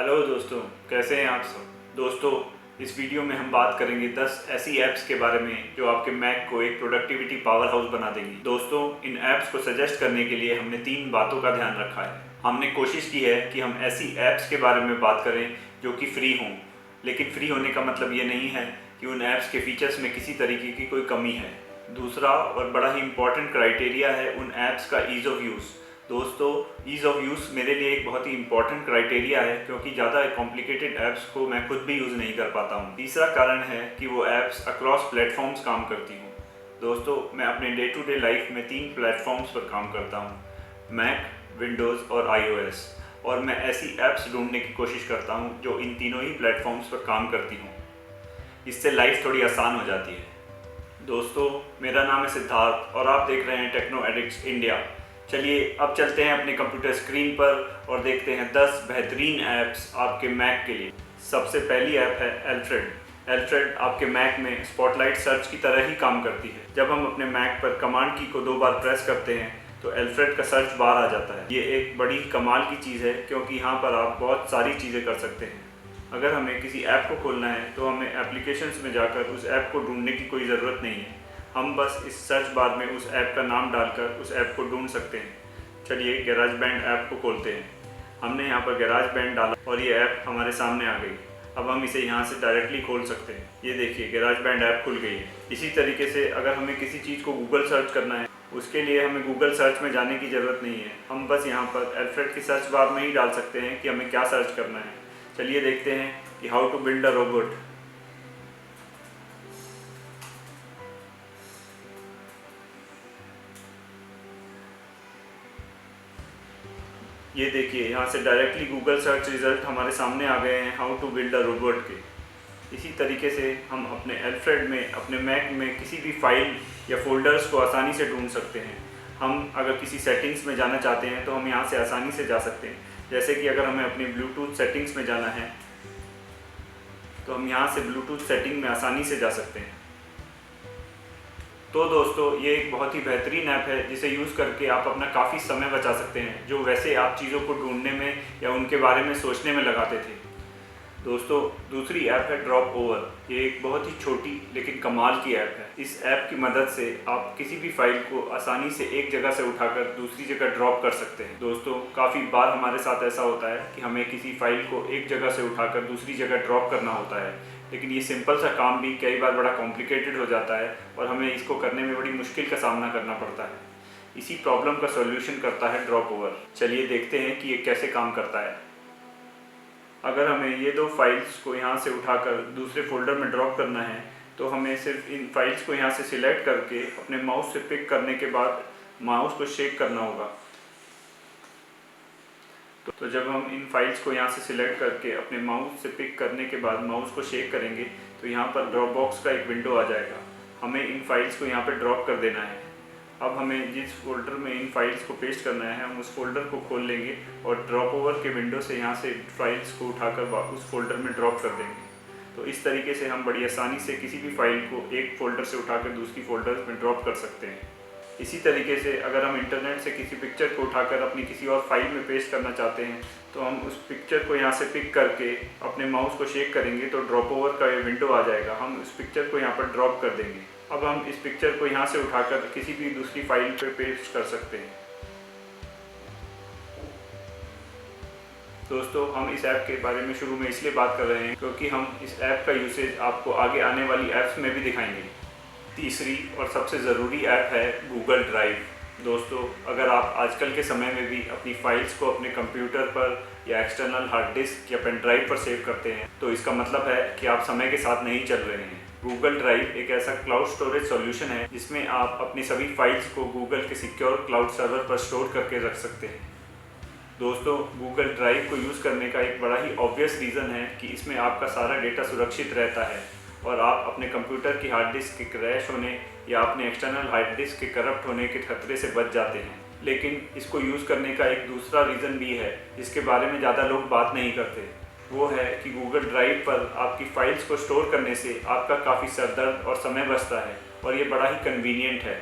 Hello दोस्तों, कैसे हैं आप सब। दोस्तों, इस वीडियो में हम बात करेंगे 10 ऐसी ऐप्स के बारे में जो आपके मैक को एक प्रोडक्टिविटी पावर हाउस बना देंगी। दोस्तों, इन ऐप्स को सजेस्ट करने के लिए हमने 3 बातों का ध्यान रखा है। हमने कोशिश की है कि हम ऐसी ऐप्स के बारे में बात करें जो कि फ्री हों, लेकिन फ्री होने का मतलब ये नहीं है कि उन ऐप्स के फीचर्स में किसी तरीके की कोई कमी है। दूसरा और बड़ा ही इंपॉर्टेंट क्राइटेरिया है उन ऐप्स का ईज़ ऑफ यूज़। दोस्तों, ईज़ ऑफ यूज़ मेरे लिए एक बहुत ही इंपॉर्टेंट क्राइटेरिया है, क्योंकि ज़्यादा कॉम्प्लिकेटेड ऐप्स को मैं खुद भी यूज़ नहीं कर पाता हूँ। तीसरा कारण है कि वो ऐप्स अक्रॉस प्लेटफॉर्म्स काम करती हूँ। दोस्तों, मैं अपने डे टू डे लाइफ में 3 प्लेटफॉर्म्स पर काम करता हूँ, मैक, विंडोज़ और iOS, और मैं ऐसी ऐप्स ढूंढने की कोशिश करता हूँ जो इन तीनों ही प्लेटफॉर्म्स पर काम करती हूँ। इससे लाइफ थोड़ी आसान हो जाती है। दोस्तों, मेरा नाम है सिद्धार्थ और आप देख रहे हैं टेक्नो एडिक्ट्स इंडिया। चलिए अब चलते हैं अपने कंप्यूटर स्क्रीन पर और देखते हैं 10 बेहतरीन ऐप्स आपके मैक के लिए। सबसे पहली ऐप है एल्फ्रेड। एल्फ्रेड आपके मैक में स्पॉटलाइट सर्च की तरह ही काम करती है। जब हम अपने मैक पर कमांड की को 2 बार प्रेस करते हैं तो एल्फ्रेड का सर्च बार आ जाता है। ये एक बड़ी कमाल की चीज़ है, क्योंकि यहाँ पर आप बहुत सारी चीज़ें कर सकते हैं। अगर हमें किसी ऐप को खोलना है तो हमें एप्लीकेशंस में जाकर उस ऐप को ढूंढने की कोई ज़रूरत नहीं है। हम बस इस सर्च बार में उस ऐप का नाम डालकर उस ऐप को ढूंढ सकते हैं। चलिए गैराजबैंड ऐप को खोलते हैं। हमने यहाँ पर गैराजबैंड डाला और ये ऐप हमारे सामने आ गई। अब हम इसे यहाँ से डायरेक्टली खोल सकते हैं। ये देखिए, गैराजबैंड ऐप खुल गई है। इसी तरीके से अगर हमें किसी चीज़ को गूगल सर्च करना है, उसके लिए हमें गूगल सर्च में जाने की ज़रूरत नहीं है। हम बस यहाँ पर एल्फ्रेड की सर्च बार में ही डाल सकते हैं कि हमें क्या सर्च करना है। चलिए देखते हैं कि how to build a robot. ये देखिए, यहाँ से डायरेक्टली गूगल सर्च रिजल्ट हमारे सामने आ गए हैं how to build a robot के। इसी तरीके से हम अपने एल्फ्रेड में अपने मैक में किसी भी फाइल या फोल्डर्स को आसानी से ढूंढ सकते हैं। हम अगर किसी सेटिंग्स में जाना चाहते हैं तो हम यहाँ से आसानी से जा सकते हैं। जैसे कि अगर हमें अपनी ब्लूटूथ सेटिंग्स में जाना है तो हम यहाँ से ब्लूटूथ सेटिंग में आसानी से जा सकते हैं। तो दोस्तों, ये एक बहुत ही बेहतरीन ऐप है जिसे यूज़ करके आप अपना काफ़ी समय बचा सकते हैं, जो वैसे आप चीज़ों को ढूंढने में या उनके बारे में सोचने में लगाते थे। दोस्तों, दूसरी ऐप है ड्रॉप ओवर। ये एक बहुत ही छोटी लेकिन कमाल की ऐप है। इस ऐप की मदद से आप किसी भी फाइल को आसानी से एक जगह से उठाकर दूसरी जगह ड्रॉप कर सकते हैं। दोस्तों, काफ़ी बार हमारे साथ ऐसा होता है कि हमें किसी फाइल को एक जगह से उठाकर दूसरी जगह ड्रॉप करना होता है, लेकिन ये सिंपल सा काम भी कई बार बड़ा कॉम्प्लिकेटेड हो जाता है और हमें इसको करने में बड़ी मुश्किल का सामना करना पड़ता है। इसी प्रॉब्लम का सॉल्यूशन करता है ड्रॉप ओवर। चलिए देखते हैं कि ये कैसे काम करता है। अगर हमें ये 2 फाइल्स को यहाँ से उठाकर दूसरे फोल्डर में ड्रॉप करना है तो हमें सिर्फ इन फाइल्स को यहाँ से सिलेक्ट करके अपने माउस से पिक करने के बाद माउस को शेक करना होगा। तो जब हम इन फाइल्स को यहाँ से सिलेक्ट करके अपने माउस से पिक करने के बाद माउस को शेक करेंगे तो यहाँ पर ड्रॉप बॉक्स का एक विंडो आ जाएगा। हमें इन फाइल्स को यहाँ पर ड्रॉप कर देना है। अब हमें जिस फोल्डर में इन फाइल्स को पेस्ट करना है हम उस फोल्डर को खोल लेंगे और ड्रॉप ओवर के विंडो से यहाँ से फाइल्स को उठाकर उस फोल्डर में ड्रॉप कर देंगे। तो इस तरीके से हम बड़ी आसानी से किसी भी फाइल को एक फ़ोल्डर से उठाकर दूसरी फोल्डर में ड्रॉप कर सकते हैं। इसी तरीके से अगर हम इंटरनेट से किसी पिक्चर को उठाकर अपनी किसी और फाइल में पेस्ट करना चाहते हैं तो हम उस पिक्चर को यहाँ से पिक करके अपने माउस को शेक करेंगे तो ड्रॉप ओवर का ये विंडो आ जाएगा। हम उस पिक्चर को यहाँ पर ड्रॉप कर देंगे। अब हम इस पिक्चर को यहाँ से उठाकर किसी भी दूसरी फाइल पे पेस्ट कर सकते हैं। दोस्तों, हम इस ऐप के बारे में शुरू में इसलिए बात कर रहे हैं क्योंकि हम इस ऐप का यूसेज आपको आगे आने वाली ऐप्स में भी दिखाएंगे। तीसरी और सबसे ज़रूरी ऐप है गूगल ड्राइव। दोस्तों, अगर आप आजकल के समय में भी अपनी फाइल्स को अपने कंप्यूटर पर या एक्सटर्नल हार्ड डिस्क या पेन ड्राइव पर सेव करते हैं तो इसका मतलब है कि आप समय के साथ नहीं चल रहे हैं। गूगल ड्राइव एक ऐसा क्लाउड स्टोरेज सॉल्यूशन है जिसमें आप अपनी सभी फाइल्स को गूगल के सिक्योर क्लाउड सर्वर पर स्टोर करके रख सकते हैं। दोस्तों, गूगल ड्राइव को यूज़ करने का एक बड़ा ही ऑब्वियस रीज़न है कि इसमें आपका सारा डेटा सुरक्षित रहता है और आप अपने कंप्यूटर की हार्ड डिस्क के क्रैश होने या अपने एक्सटर्नल हार्ड डिस्क के करप्ट होने के खतरे से बच जाते हैं। लेकिन इसको यूज़ करने का एक दूसरा रीज़न भी है जिसके बारे में ज़्यादा लोग बात नहीं करते। वो है कि गूगल ड्राइव पर आपकी फाइल्स को स्टोर करने से आपका काफ़ी सरदर्द और समय बचता है और ये बड़ा ही कन्वीनियंट है।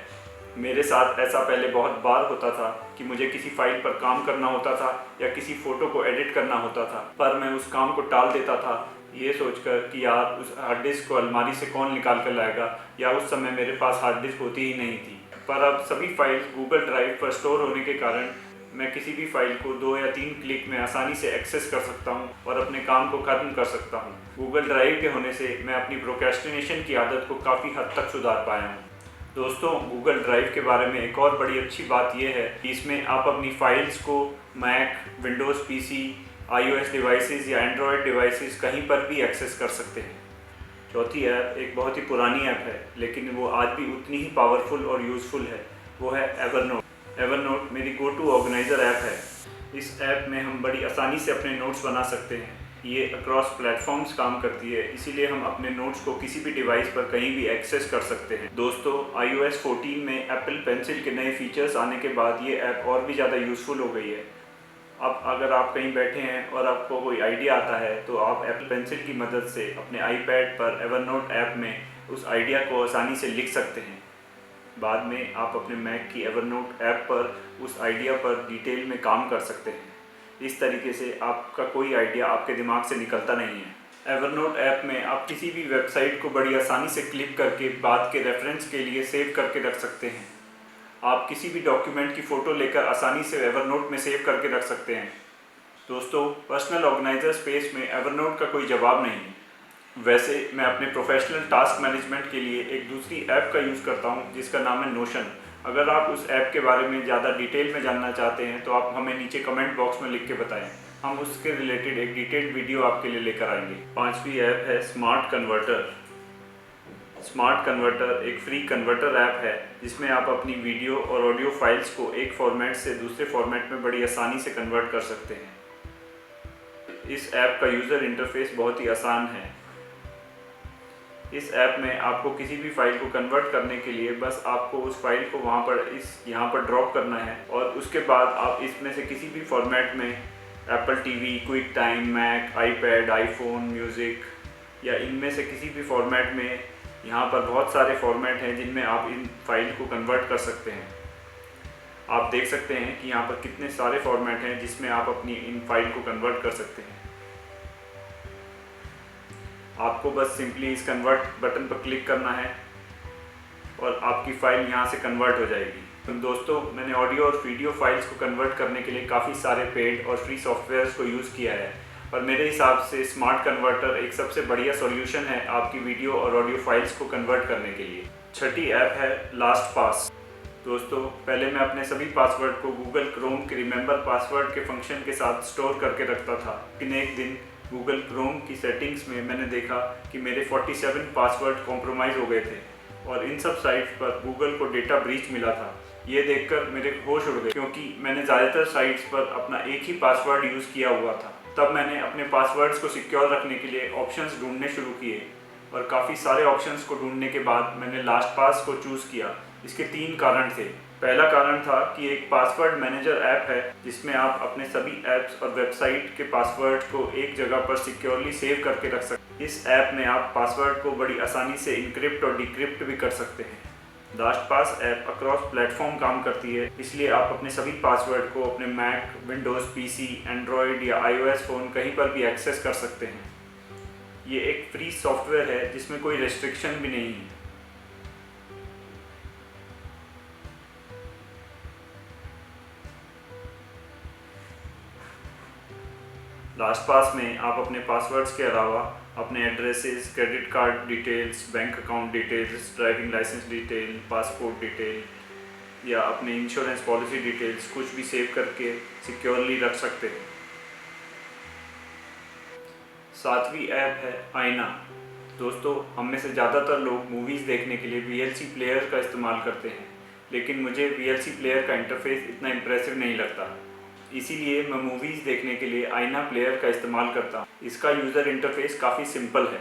मेरे साथ ऐसा पहले बहुत बार होता था कि मुझे किसी फाइल पर काम करना होता था या किसी फ़ोटो को एडिट करना होता था, पर मैं उस काम को टाल देता था ये सोचकर कि यार उस हार्ड डिस्क को अलमारी से कौन निकाल कर लाएगा, या उस समय मेरे पास हार्ड डिस्क होती ही नहीं थी। पर अब सभी फाइल्स गूगल ड्राइव पर स्टोर होने के कारण मैं किसी भी फाइल को 2 या 3 क्लिक में आसानी से एक्सेस कर सकता हूं और अपने काम को खत्म कर सकता हूं। गूगल ड्राइव के होने से मैं अपनी प्रोक्रेस्टिनेशन की आदत को काफ़ी हद तक सुधार पाया हूं। दोस्तों, गूगल ड्राइव के बारे में एक और बड़ी अच्छी बात यह है कि इसमें आप अपनी फाइल्स को Mac, Windows PC, iOS devices या एंड्रॉयड डिवाइसेस कहीं पर भी एक्सेस कर सकते हैं। चौथी ऐप एक बहुत ही पुरानी ऐप है, लेकिन वो आज भी उतनी ही पावरफुल और यूज़फुल है। वो है एवरनोट। एवरनोट मेरी गो टू ऑर्गेनाइज़र ऐप है। इस ऐप में हम बड़ी आसानी से अपने नोट्स बना सकते हैं। ये अक्रॉस प्लेटफॉर्म्स काम करती है, इसीलिए हम अपने नोट्स को किसी भी डिवाइस पर कहीं भी एक्सेस कर सकते हैं। दोस्तों, iOS 14 में एप्पल पेंसिल के नए फीचर्स आने के बाद ये ऐप और भी ज़्यादा यूज़फुल हो गई है। अब अगर आप कहीं बैठे हैं और आपको कोई आइडिया आता है तो आप एप्पल पेंसिल की मदद से अपने आईपैड पर एवरनोट ऐप में उस आइडिया को आसानी से लिख सकते हैं। बाद में आप अपने मैक की एवरनोट ऐप पर उस आइडिया पर डिटेल में काम कर सकते हैं। इस तरीके से आपका कोई आइडिया आपके दिमाग से निकलता नहीं है। एवरनोट ऐप में आप किसी भी वेबसाइट को बड़ी आसानी से क्लिक करके बाद के रेफरेंस के लिए सेव करके रख सकते हैं। आप किसी भी डॉक्यूमेंट की फ़ोटो लेकर आसानी से एवरनोट में सेव करके रख सकते हैं। दोस्तों, पर्सनल ऑर्गेनाइजर स्पेस में एवरनोट का कोई जवाब नहीं। वैसे मैं अपने प्रोफेशनल टास्क मैनेजमेंट के लिए एक दूसरी ऐप का यूज़ करता हूं जिसका नाम है नोशन। अगर आप उस ऐप के बारे में ज़्यादा डिटेल में जानना चाहते हैं तो आप हमें नीचे कमेंट बॉक्स में लिख के बताएं। हम उसके रिलेटेड एक डिटेल्ड वीडियो आपके लिए लेकर आएंगे। पांचवी ऐप है स्मार्ट कन्वर्टर। स्मार्ट कन्वर्टर एक फ्री कन्वर्टर ऐप है जिसमें आप अपनी वीडियो और ऑडियो फाइल्स को एक फॉर्मेट से दूसरे फॉर्मेट में बड़ी आसानी से कन्वर्ट कर सकते हैं। इस ऐप का यूज़र इंटरफेस बहुत ही आसान है। इस ऐप में आपको किसी भी फाइल को कन्वर्ट करने के लिए बस आपको उस फाइल को यहाँ पर ड्रॉप करना है और उसके बाद आप इसमें से किसी भी फॉर्मेट में Apple TV, QuickTime, Mac, iPad, iPhone, music या इनमें से किसी भी फॉर्मेट में, यहाँ पर बहुत सारे फॉर्मेट हैं जिनमें आप इन फाइल को कन्वर्ट कर सकते हैं। आप देख सकते हैं कि यहाँ पर कितने सारे फॉर्मेट हैं जिसमें आप अपनी इन फाइल को कन्वर्ट कर सकते हैं। आपको बस सिंपली इस कन्वर्ट बटन पर क्लिक करना है और आपकी फ़ाइल यहाँ से कन्वर्ट हो जाएगी। तो दोस्तों, मैंने ऑडियो और वीडियो फाइल्स को कन्वर्ट करने के लिए काफ़ी सारे पेड और फ्री सॉफ्टवेयर्स को यूज़ किया है, और मेरे हिसाब से स्मार्ट कन्वर्टर एक सबसे बढ़िया सॉल्यूशन है आपकी वीडियो और ऑडियो फाइल्स को कन्वर्ट करने के लिए। छठी ऐप है लास्ट पास। दोस्तों, पहले मैं अपने सभी पासवर्ड को गूगल क्रोम के रिमेंबर पासवर्ड के फंक्शन के साथ स्टोर करके रखता था, लेकिन एक दिन गूगल क्रोम की सेटिंग्स में मैंने देखा कि मेरे 47 पासवर्ड कॉम्प्रोमाइज़ हो गए थे और इन सब साइट्स पर गूगल को डेटा ब्रीच मिला था। ये देखकर मेरे होश उड़ गए, क्योंकि मैंने ज़्यादातर साइट्स पर अपना एक ही पासवर्ड यूज़ किया हुआ था। तब मैंने अपने पासवर्ड्स को सिक्योर रखने के लिए ऑप्शंस ढूंढने शुरू किए, और काफ़ी सारे ऑप्शंस को ढूंढने के बाद मैंने लास्ट पास को चूज़ किया। इसके 3 कारण थे। पहला कारण था कि एक पासवर्ड मैनेजर ऐप है जिसमें आप अपने सभी ऐप्स और वेबसाइट के पासवर्ड को एक जगह पर सिक्योरली सेव करके रख सकते हैं। इस ऐप में आप पासवर्ड को बड़ी आसानी से इनक्रिप्ट और डिक्रिप्ट भी कर सकते हैं। लास्ट पास ऐप अक्रॉस प्लेटफॉर्म काम करती है, इसलिए आप अपने सभी पासवर्ड को अपने मैक, विंडोज़ पीसी, एंड्रॉयड या iOS फ़ोन कहीं पर भी एक्सेस कर सकते हैं। ये एक फ्री सॉफ्टवेयर है जिसमें कोई रेस्ट्रिक्शन भी नहीं है। लास्ट पास में आप अपने पासवर्ड्स के अलावा अपने addresses, credit card details, bank account details, driving licence detail, passport detail या अपने इंश्योरेंस पॉलिसी डिटेल्स कुछ भी सेव करके सिक्योरली रख सकते हैं। 7वीं ऐप है आईना। दोस्तों, हम में से ज़्यादातर लोग मूवीज़ देखने के लिए VLC प्लेयर का इस्तेमाल करते हैं, लेकिन मुझे VLC प्लेयर का इंटरफेस इतना इम्प्रेसिव नहीं लगता। इसीलिए मैं मूवीज़ देखने के लिए आईना प्लेयर का इस्तेमाल करता हूँ। इसका यूज़र इंटरफेस काफ़ी सिंपल है।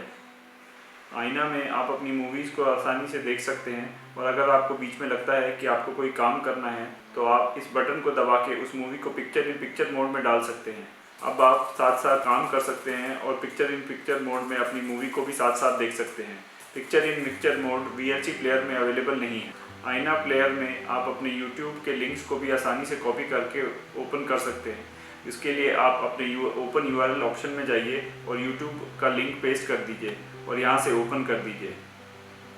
आईना में आप अपनी मूवीज़ को आसानी से देख सकते हैं, और अगर आपको बीच में लगता है कि आपको कोई काम करना है तो आप इस बटन को दबा के उस मूवी को पिक्चर इन पिक्चर मोड में डाल सकते हैं। अब आप साथ साथ काम कर सकते हैं और पिक्चर इन पिक्चर मोड में अपनी मूवी को भी साथ साथ देख सकते हैं। Picture in picture mode VLC player में अवेलेबल नहीं है। आईना प्लेयर में आप अपने YouTube के लिंक्स को भी आसानी से कॉपी करके ओपन कर सकते हैं। इसके लिए आप अपने ओपन URL ऑप्शन में जाइए और YouTube का लिंक पेस्ट कर दीजिए और यहाँ से ओपन कर दीजिए।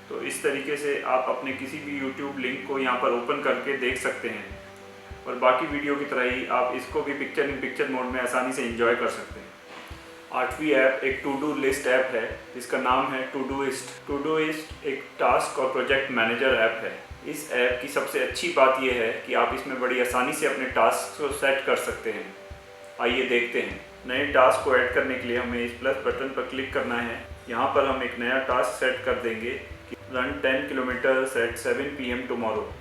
तो इस तरीके से आप अपने किसी भी YouTube लिंक को यहाँ पर ओपन करके देख सकते हैं और बाकी वीडियो की तरह ही आप इसको भी पिक्चर इन पिक्चर मोड में आसानी से एंजॉय कर सकते हैं। 8वीं ऐप एक टू डू लिस्ट ऐप है जिसका नाम है टूडूइस्ट। टूडूइस्ट एक टास्क और प्रोजेक्ट मैनेजर ऐप है। इस ऐप की सबसे अच्छी बात यह है कि आप इसमें बड़ी आसानी से अपने टास्क को सेट कर सकते हैं। आइए देखते हैं। नए टास्क को ऐड करने के लिए हमें इस प्लस बटन पर क्लिक करना है। यहाँ पर हम एक नया टास्क सेट कर देंगे कि run 10 kilometre at 7 PM tomorrow.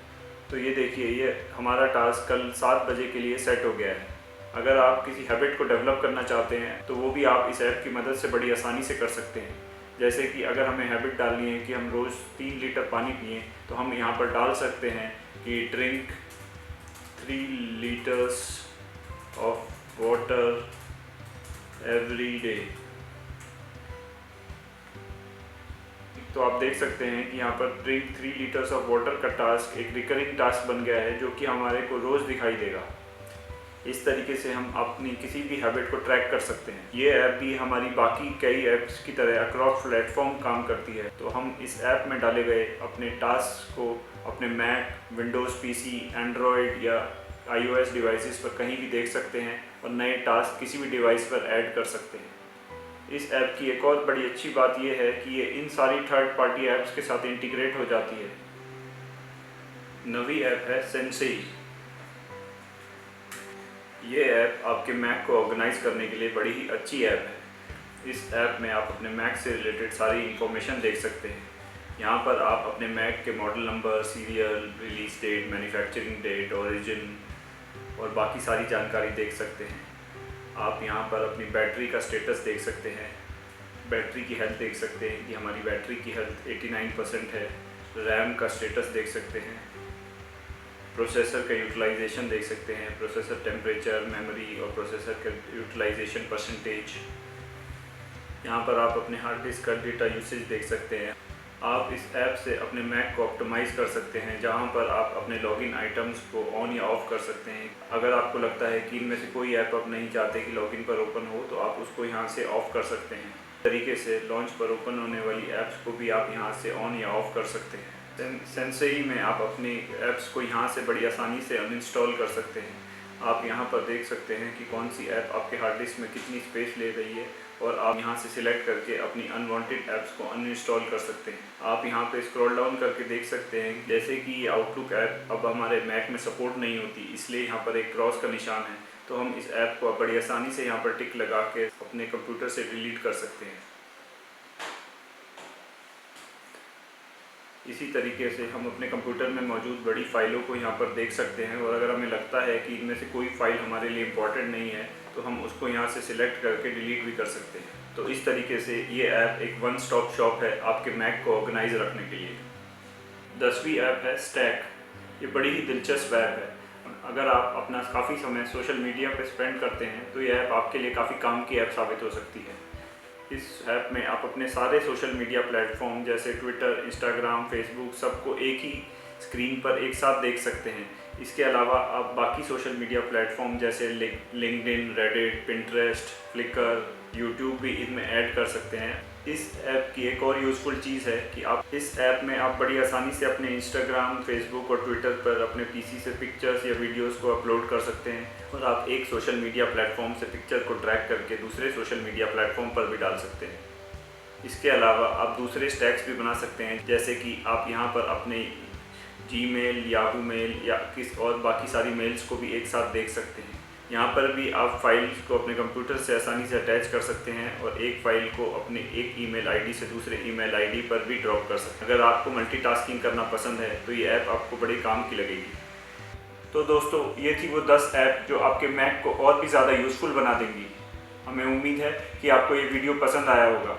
तो ये देखिए, ये हमारा टास्क कल 7 बजे के लिए सेट हो गया है। अगर आप किसी हैबिट को डेवलप करना चाहते हैं तो वो भी आप इस ऐप की मदद से बड़ी आसानी से कर सकते हैं। जैसे कि अगर हमें हैबिट डालनी है कि हम रोज़ 3 लीटर पानी पिएं, तो हम यहाँ पर डाल सकते हैं कि drink 3 litres of water every day. तो आप देख सकते हैं कि यहाँ पर ड्रिंक 3 लीटर्स ऑफ वाटर का टास्क एक रिकरिंग टास्क बन गया है जो कि हमारे को रोज़ दिखाई देगा। इस तरीके से हम अपनी किसी भी हैबिट को ट्रैक कर सकते हैं। ये ऐप भी हमारी बाकी कई ऐप्स की तरह अक्रॉस प्लेटफॉर्म काम करती है। तो हम इस ऐप में डाले गए अपने टास्क को अपने मैक, विंडोज़ PC, एंड्रॉयड या iOS डिवाइसेस पर कहीं भी देख सकते हैं और नए टास्क किसी भी डिवाइस पर ऐड कर सकते हैं। इस ऐप की एक और बड़ी अच्छी बात यह है कि ये इन सारी थर्ड पार्टी ऐप्स के साथ इंटीग्रेट हो जाती है। नवी ऐप है सेंसेई। ये ऐप आपके मैक को ऑर्गेनाइज करने के लिए बड़ी ही अच्छी ऐप है। इस ऐप में आप अपने मैक से रिलेटेड सारी इंफॉर्मेशन देख सकते हैं। यहाँ पर आप अपने मैक के model number, serial, release date, manufacturing date, origin और बाकी सारी जानकारी देख सकते हैं। आप यहाँ पर अपनी बैटरी का स्टेटस देख सकते हैं, बैटरी की हेल्थ देख सकते हैं कि हमारी बैटरी की हेल्थ 89% है। रैम का स्टेटस देख सकते हैं, प्रोसेसर का यूटिलाइजेशन देख सकते हैं, प्रोसेसर टेम्परेचर, मेमोरी और प्रोसेसर का यूटिलाइजेशन परसेंटेज। यहाँ पर आप अपने हार्ड डिस्क का डेटा यूसेज देख सकते हैं। आप इस ऐप से अपने मैक को ऑप्टिमाइज़ कर सकते हैं, जहाँ पर आप अपने लॉगिन आइटम्स को ऑन या ऑफ कर सकते हैं। अगर आपको लगता है कि इनमें से कोई ऐप आप नहीं चाहते कि लॉगिन पर ओपन हो, तो आप उसको यहाँ से ऑफ कर सकते हैं। इस तरीके से लॉन्च पर ओपन होने वाली ऐप्स को भी आप यहाँ से ऑन या ऑफ कर सकते हैं। सेंसेई में आप अपनी ऐप्स को यहाँ से बड़ी आसानी से अनइंस्टॉल कर सकते हैं। आप यहाँ पर देख सकते हैं कि कौन सी ऐप आपके हार्ड डिस्क में कितनी स्पेस ले रही है और आप यहाँ से सिलेक्ट करके अपनी अनवांटेड ऐप्स को अनइंस्टॉल कर सकते हैं। आप यहाँ पे स्क्रॉल डाउन करके देख सकते हैं जैसे कि ये आउटलुक ऐप अब हमारे मैक में सपोर्ट नहीं होती, इसलिए यहाँ पर एक क्रॉस का निशान है। तो हम इस ऐप को बड़ी आसानी से यहाँ पर टिक लगा के अपने कंप्यूटर से डिलीट कर सकते हैं। इसी तरीके से हम अपने कंप्यूटर में मौजूद बड़ी फ़ाइलों को यहाँ पर देख सकते हैं और अगर हमें लगता है कि इनमें से कोई फ़ाइल हमारे लिए इम्पॉर्टेंट नहीं है तो हम उसको यहाँ से सिलेक्ट करके डिलीट भी कर सकते हैं। तो इस तरीके से ये ऐप एक वन स्टॉप शॉप है आपके मैक को ऑर्गेनाइज रखने के लिए। 10वीं ऐप है स्टैक। ये बड़ी ही दिलचस्प ऐप है। अगर आप अपना काफ़ी समय सोशल मीडिया पर स्पेंड करते हैं तो ये ऐप आपके लिए काफ़ी काम की ऐप साबित हो सकती है। इस ऐप में आप अपने सारे सोशल मीडिया प्लेटफॉर्म जैसे ट्विटर, इंस्टाग्राम, फेसबुक सबको एक ही स्क्रीन पर एक साथ देख सकते हैं। इसके अलावा आप बाकी सोशल मीडिया प्लेटफॉर्म जैसे LinkedIn, Reddit, Pinterest, Flickr, YouTube भी इनमें ऐड कर सकते हैं। इस ऐप की एक और यूज़फुल चीज़ है कि आप इस ऐप में आप बड़ी आसानी से अपने इंस्टाग्राम, फेसबुक और ट्विटर पर अपने पीसी से पिक्चर्स या वीडियोस को अपलोड कर सकते हैं और आप एक सोशल मीडिया प्लेटफॉर्म से पिक्चर को ट्रैक करके दूसरे सोशल मीडिया प्लेटफॉर्म पर भी डाल सकते हैं। इसके अलावा आप दूसरे स्टैक्स भी बना सकते हैं, जैसे कि आप यहाँ पर अपने जीमेल, याहू मेल या किस और बाकी सारी मेल्स को भी एक साथ देख सकते हैं। यहाँ पर भी आप फाइल्स को अपने कंप्यूटर से आसानी से अटैच कर सकते हैं और एक फ़ाइल को अपने एक ईमेल आईडी से दूसरे ईमेल आईडी पर भी ड्रॉप कर सकते हैं। अगर आपको मल्टीटास्किंग करना पसंद है तो ये ऐप आपको बड़े काम की लगेगी। तो दोस्तों, ये थी वो 10 ऐप जो आपके मैक को और भी ज़्यादा यूज़फुल बना देंगी। हमें उम्मीद है कि आपको ये वीडियो पसंद आया होगा।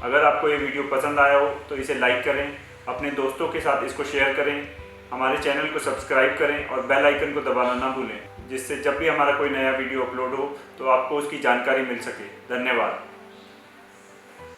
अगर आपको ये वीडियो पसंद आया हो तो इसे लाइक करें, अपने दोस्तों के साथ इसको शेयर करें, हमारे चैनल को सब्सक्राइब करें और बेल आइकन को दबाना ना भूलें, जिससे जब भी हमारा कोई नया वीडियो अपलोड हो तो आपको उसकी जानकारी मिल सके। धन्यवाद।